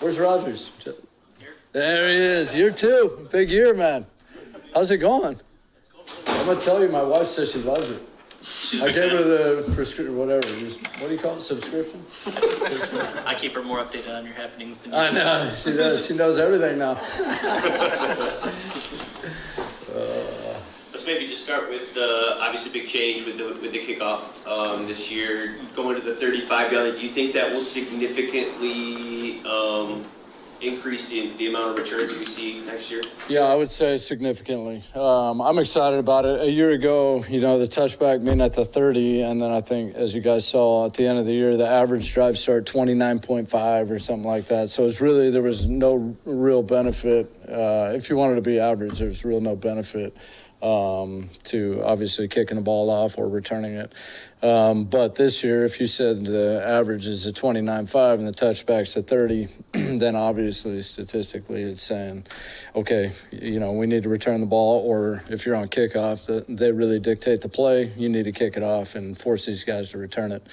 Where's Rogers? There he is. Year 2. Big year, man. How's it going? I'm going to tell you, my wife says she loves it. I gave her the prescription, whatever. What do you call it? Subscription? I keep her more updated on your happenings than you. I know. She does. She knows everything now. Let's maybe just start with the obviously big change with the kickoff this year, going to the 35-yard. Do you think that will significantly increase the amount of returns we see next year? Yeah, I would say significantly. I'm excited about it. A year ago, the touchback being at the 30, and then I think, as you guys saw at the end of the year, the average drive start 29.5 or something like that. So there was no real benefit. If you wanted to be average, there's no benefit to obviously kicking the ball off or returning it. But this year, if you said the average is a 29.5 and the touchback's a 30, then obviously statistically it's saying, okay, we need to return the ball, or if you're on kickoff, they really dictate the play. You need to kick it off and force these guys to return it.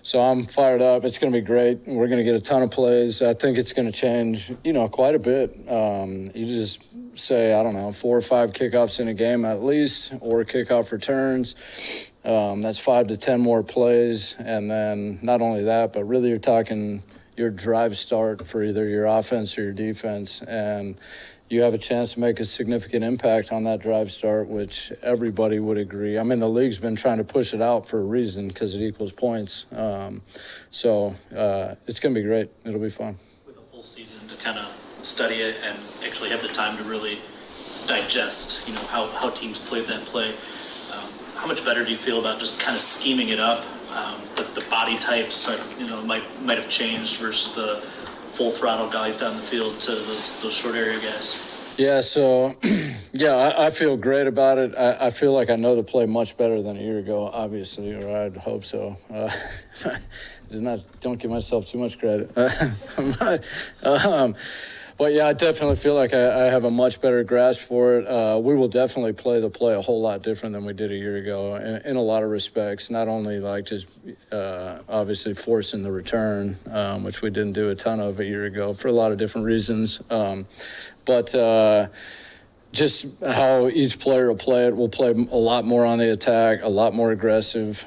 So I'm fired up. It's going to be great. We're going to get a ton of plays. I think it's going to change, quite a bit. You just say, 4 or 5 kickoffs in a game at least, or kickoff returns. That's 5 to 10 more plays. And then not only that, but really you're talking your drive start for either your offense or your defense. And you have a chance to make a significant impact on that drive start, which everybody would agree. I mean, the league's been trying to push it out for a reason because it equals points. So it's going to be great. It'll be fun. With a full season to kind of study it and actually have the time to really digest, how teams played that play. How much better do you feel about just kind of scheming it up? The body types, might have changed versus the full throttle guys down the field to those short area guys. Yeah, so, I feel great about it. I feel like I know the play much better than a year ago, obviously, or I'd hope so. Don't give myself too much credit. But, yeah, I definitely feel like I have a much better grasp for it. We will definitely play the play a whole lot different than we did a year ago in a lot of respects, not only like just obviously forcing the return, which we didn't do a ton of a year ago for a lot of different reasons, but just how each player will play it. We'll play a lot more on the attack, a lot more aggressive,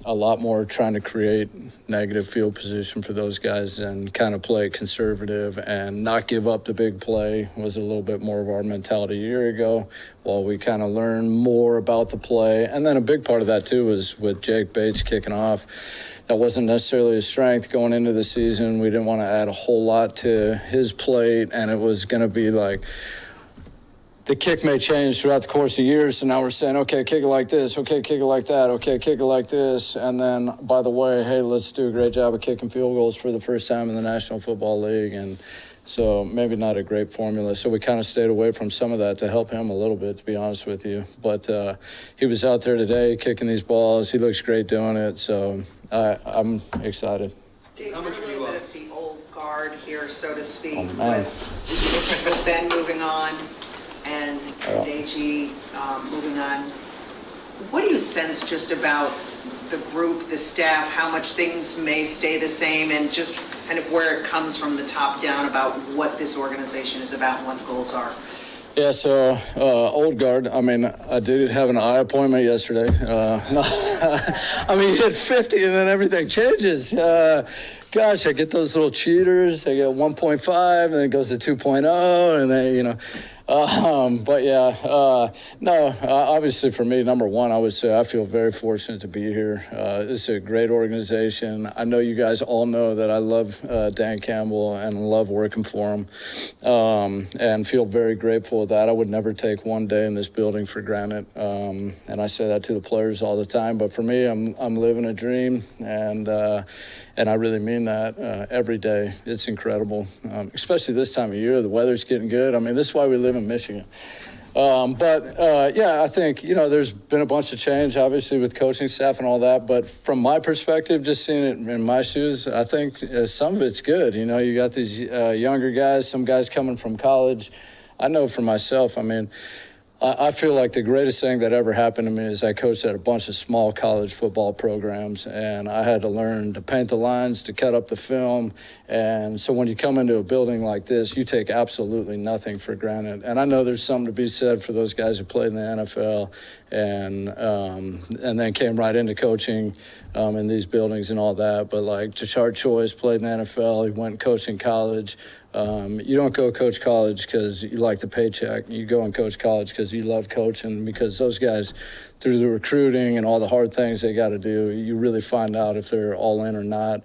a lot more trying to create negative field position for those guys and kind of play conservative and not give up the big play was a little bit more of our mentality a year ago while we kind of learned more about the play. And then a big part of that, too, was with Jake Bates kicking off. That wasn't necessarily his strength going into the season. We didn't want to add a whole lot to his plate, and it was going to be like the kick may change throughout the course of years, so now we're saying, okay, kick it like this, okay, kick it like that, okay, kick it like this, and then, by the way, hey, let's do a great job of kicking field goals for the first time in the National Football League, and so maybe not a great formula. So we kind of stayed away from some of that to help him a little bit, to be honest with you. But he was out there today kicking these balls. He looks great doing it, so I'm excited. How much do you of the old guard here, so to speak, with Ben moving on and Deji moving on? What do you sense just about the group, the staff, how much things may stay the same, and just kind of where it comes from the top down about what this organization is about and what the goals are? Yeah, so old guard, I mean, I did have an eye appointment yesterday. No, I mean, you hit 50 and then everything changes. Gosh, I get those little cheaters. I get 1.5 and then it goes to 2.0 and then, but yeah, no, obviously for me, number one, I would say I feel very fortunate to be here. It's a great organization. I know you guys all know that I love Dan Campbell and love working for him, and feel very grateful with that. I would never take one day in this building for granted, and I say that to the players all the time. But for me, I'm living a dream, and I really mean that every day. It's incredible, especially this time of year. The weather's getting good. I mean, this is why we live in Michigan. I think, there's been a bunch of change, obviously, with coaching staff and all that. But from my perspective, just seeing it in my shoes, I think some of it's good. You got these younger guys, some guys coming from college. I know for myself, I mean, I feel like the greatest thing that ever happened to me is I coached at a bunch of small college football programs, and I had to learn to paint the lines, to cut up the film. And so when you come into a building like this, you take absolutely nothing for granted. And I know there's something to be said for those guys who played in the NFL and then came right into coaching in these buildings and all that. But like Jashard Choice played in the NFL, he went and coached in college. You don't go coach college because you like the paycheck. You go and coach college because you love coaching, because those guys, through the recruiting and all the hard things they got to do, you really find out if they're all in or not.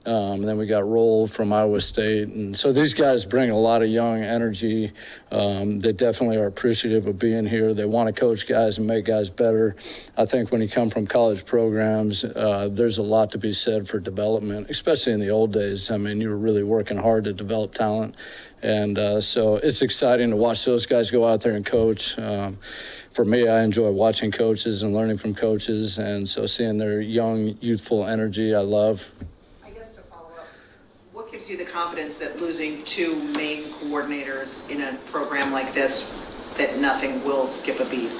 And then we got Roll from Iowa State. And so these guys bring a lot of young energy. They definitely are appreciative of being here. They want to coach guys and make guys better. I think when you come from college programs, there's a lot to be said for development, especially in the old days. I mean, you were really working hard to develop talent. And so it's exciting to watch those guys go out there and coach. For me, I enjoy watching coaches and learning from coaches. And so seeing their young, youthful energy, I love. What gives you the confidence that losing two main coordinators in a program like this, that nothing will skip a beat?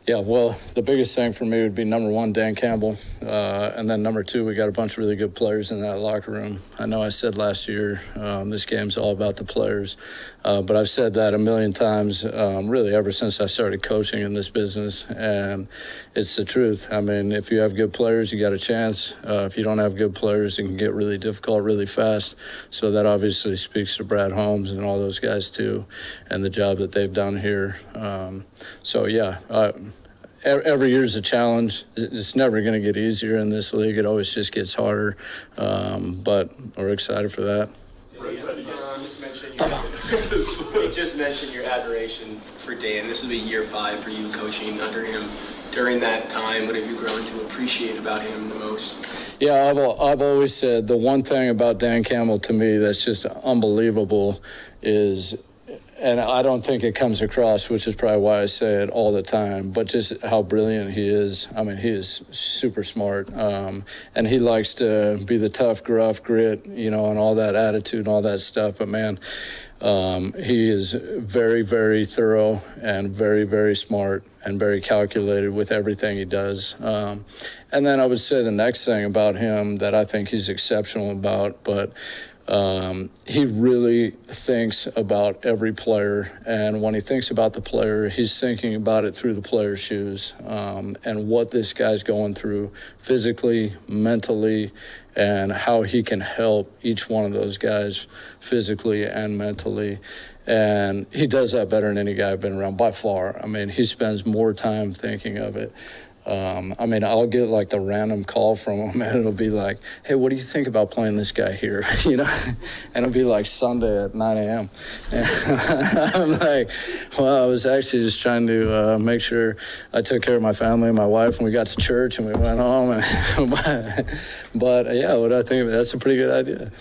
Yeah, well, the biggest thing for me would be number one, Dan Campbell. And then number two, we got a bunch of really good players in that locker room. I know I said last year, this game's all about the players. But I've said that a million times, really ever since I started coaching in this business. And it's the truth. I mean, if you have good players, you got a chance. If you don't have good players, it can get really difficult really fast. So that obviously speaks to Brad Holmes and all those guys too, and the job that they've done here. Every year's a challenge. It's never going to get easier in this league. It always just gets harder. But we're excited for that. You just mentioned your admiration for Dan. This will be year 5 for you coaching under him. During that time, what have you grown to appreciate about him the most? Yeah, I've always said the one thing about Dan Campbell to me that's just unbelievable is, and I don't think it comes across, which is probably why I say it all the time, but just how brilliant he is. I mean, he is super smart. And he likes to be the tough, gruff, grit, and all that attitude and all that stuff. But, man, he is very, very thorough and very, very smart and very calculated with everything he does. And then I would say the next thing about him that I think he's exceptional about, but he really thinks about every player, and when he thinks about the player, he's thinking about it through the player's shoes, and what this guy's going through physically, mentally, and how he can help each one of those guys physically and mentally. And he does that better than any guy I've been around by far. I mean, he spends more time thinking of it. I'll get like the random call from him, and it'll be like, hey, what do you think about playing this guy here? And it'll be like Sunday at 9 a.m. And I'm like, well, I was actually just trying to make sure I took care of my family and my wife, and we got to church and we went home. But yeah, what I think of it, that's a pretty good idea.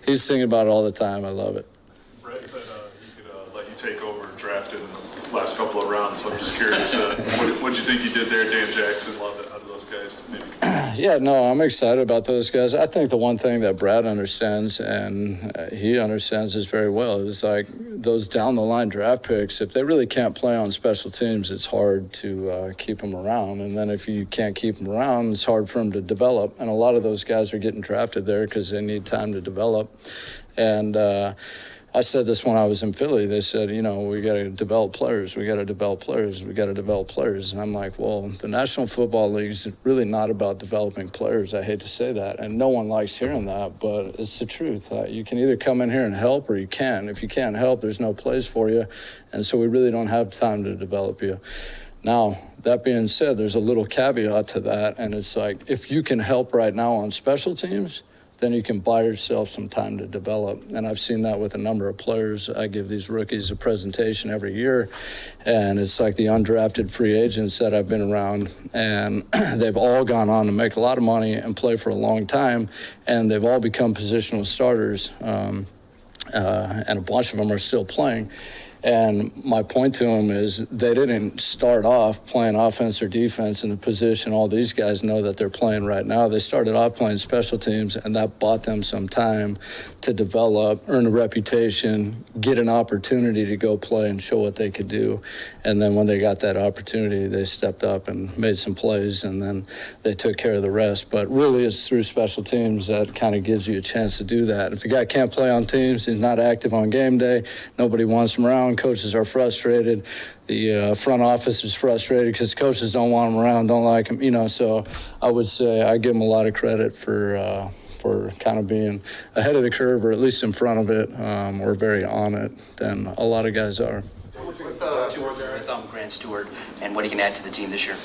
He's thinking about it all the time. I love it. Brad said he could let you take over drafted in the last couple of rounds, so I'm just curious, what do you think you did there? Dan Jackson, love it. How do those guys maybe? Yeah, no, I'm excited about those guys. I think the one thing that Brad understands, and he understands this very well, is like those down-the-line draft picks, if they really can't play on special teams, it's hard to keep them around. And then if you can't keep them around, it's hard for them to develop. And a lot of those guys are getting drafted there because they need time to develop. And I said this when I was in Philly. They said, we got to develop players. We got to develop players. We got to develop players. And I'm like, well, the National Football League is really not about developing players. I hate to say that. And no one likes hearing that, but it's the truth. You can either come in here and help or you can't. If you can't help, there's no place for you. And so we really don't have time to develop you. Now, that being said, there's a little caveat to that. And it's like, if you can help right now on special teams, then you can buy yourself some time to develop. And I've seen that with a number of players. I give these rookies a presentation every year, and it's like the undrafted free agents that I've been around, and they've all gone on to make a lot of money and play for a long time, and they've all become positional starters, and a bunch of them are still playing. And my point to him is they didn't start off playing offense or defense in the position all these guys know that they're playing right now. They started off playing special teams, and that bought them some time to develop, earn a reputation, get an opportunity to go play and show what they could do. And then when they got that opportunity, they stepped up and made some plays, and then they took care of the rest. But really, it's through special teams that kind of gives you a chance to do that. If the guy can't play on teams, he's not active on game day, nobody wants him around, coaches are frustrated, the front office is frustrated because coaches don't want him around, don't like him, so I would say I give him a lot of credit for kind of being ahead of the curve, or at least in front of it, or very on it than a lot of guys are. With Grant Stewart and what he can add to the team this year.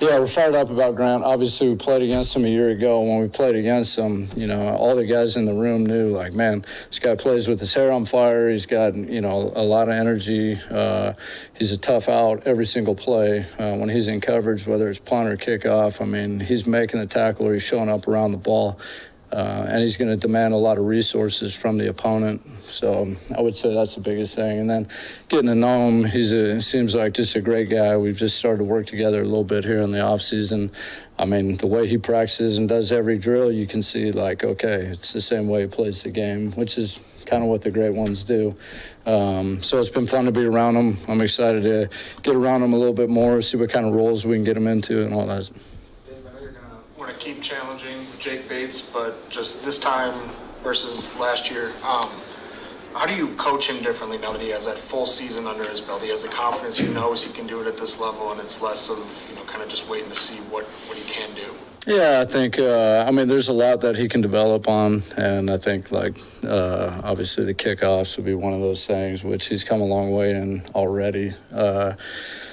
Yeah, we're fired up about Grant. Obviously, we played against him a year ago. When we played against him, all the guys in the room knew, like, man, this guy plays with his hair on fire. He's got, a lot of energy. He's a tough out every single play. When he's in coverage, whether it's punt or kickoff, he's making the tackle or he's showing up around the ball. And he's going to demand a lot of resources from the opponent. So I would say that's the biggest thing. And then getting to know him, seems like just a great guy. We've just started to work together a little bit here in the offseason. The way he practices and does every drill, you can see, like, okay, it's the same way he plays the game, which is kind of what the great ones do. So it's been fun to be around him. I'm excited to get around him a little bit more, see what kind of roles we can get him into and all that. Want to keep challenging Jake Bates, but just this time versus last year, how do you coach him differently now that he has that full season under his belt? He has the confidence, he knows he can do it at this level, and it's less of, kind of just waiting to see what he can do. Yeah, I think, there's a lot that he can develop on, and I think, obviously the kickoffs would be one of those things, which he's come a long way in already.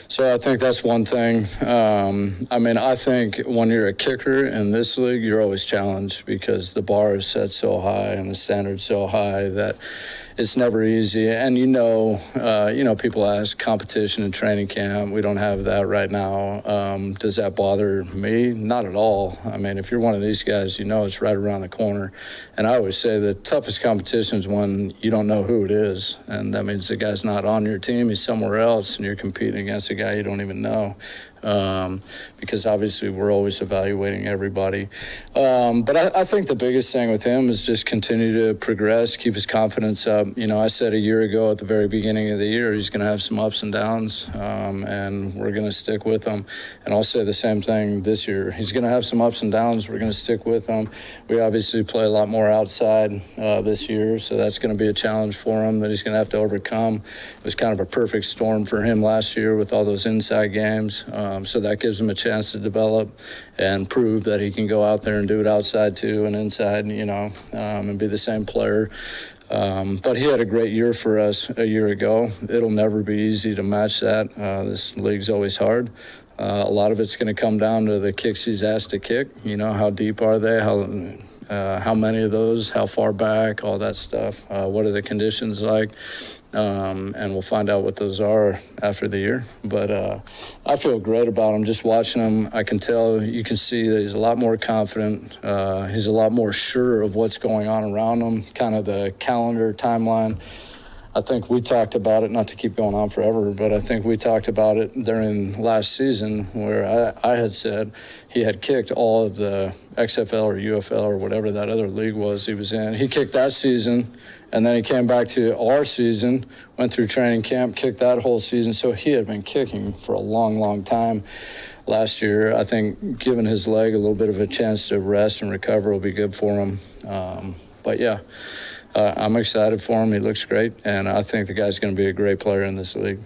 So I think that's one thing. I think when you're a kicker in this league, you're always challenged because the bar is set so high and the standard's so high that it's never easy. And people ask competition in training camp. We don't have that right now. Does that bother me? Not at all. If you're one of these guys, it's right around the corner. And I always say the toughest competition is when you don't know who it is. And that means the guy's not on your team, he's somewhere else, and you're competing against a guy you don't even know. Because obviously we're always evaluating everybody. But I think the biggest thing with him is just continue to progress, keep his confidence up. I said a year ago at the very beginning of the year, he's going to have some ups and downs, and we're going to stick with him. And I'll say the same thing this year. He's going to have some ups and downs. We're going to stick with him. We obviously play a lot more outside this year, so that's going to be a challenge for him that he's going to have to overcome. It was kind of a perfect storm for him last year with all those inside games. So that gives him a chance to develop and prove that he can go out there and do it outside too and inside, and be the same player. But he had a great year for us a year ago. It'll never be easy to match that. This league's always hard. A lot of it's going to come down to the kicks he's asked to kick. How deep are they? How many of those? How far back? All that stuff. What are the conditions like? And we'll find out what those are after the year. But I feel great about him. Just watching him, I can tell, you can see that he's a lot more confident. He's a lot more sure of what's going on around him, kind of the calendar timeline. I think we talked about it, not to keep going on forever, but I think we talked about it during last season where I had said he had kicked all of the XFL or UFL or whatever that other league was he was in. He kicked that season, and then he came back to our season, went through training camp, kicked that whole season. So he had been kicking for a long, long time. Last year, I think giving his leg a little bit of a chance to rest and recover will be good for him. But yeah. I'm excited for him. He looks great, and I think the guy's going to be a great player in this league.